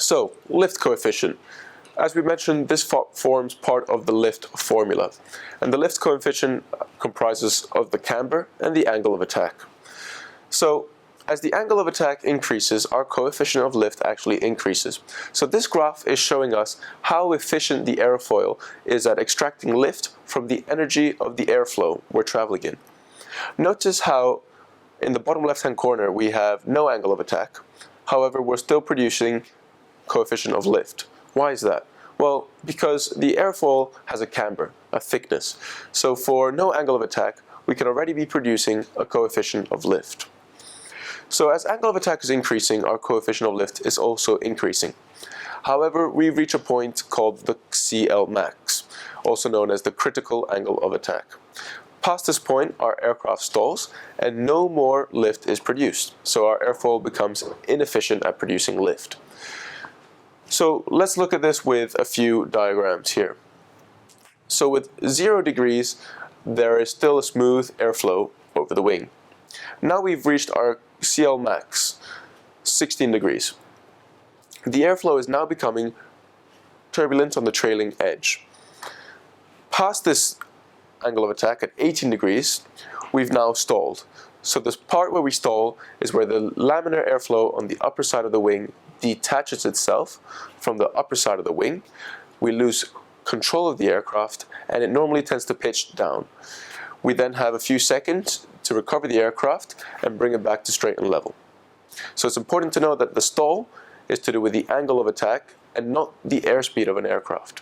So, lift coefficient. As we mentioned, this forms part of the lift formula. And the lift coefficient comprises of the camber and the angle of attack. So, as the angle of attack increases, our coefficient of lift actually increases. So this graph is showing us how efficient the airfoil is at extracting lift from the energy of the airflow we're traveling in. Notice how in the bottom left-hand corner we have no angle of attack. However, we're still producing coefficient of lift. Why is that? Well, because the airfoil has a camber, a thickness. So for no angle of attack, we can already be producing a coefficient of lift. So as angle of attack is increasing, our coefficient of lift is also increasing. However, we reach a point called the CL max, also known as the critical angle of attack. Past this point, our aircraft stalls and no more lift is produced. So our airfoil becomes inefficient at producing lift. So let's look at this with a few diagrams here. So with 0 degrees, there is still a smooth airflow over the wing. Now we've reached our CL max, 16 degrees. The airflow is now becoming turbulent on the trailing edge. Past this angle of attack at 18 degrees, we've now stalled. So this part where we stall is where the laminar airflow on the upper side of the wing detaches itself from the upper side of the wing. We lose control of the aircraft and it normally tends to pitch down. We then have a few seconds to recover the aircraft and bring it back to straight and level. So it's important to know that the stall is to do with the angle of attack and not the airspeed of an aircraft.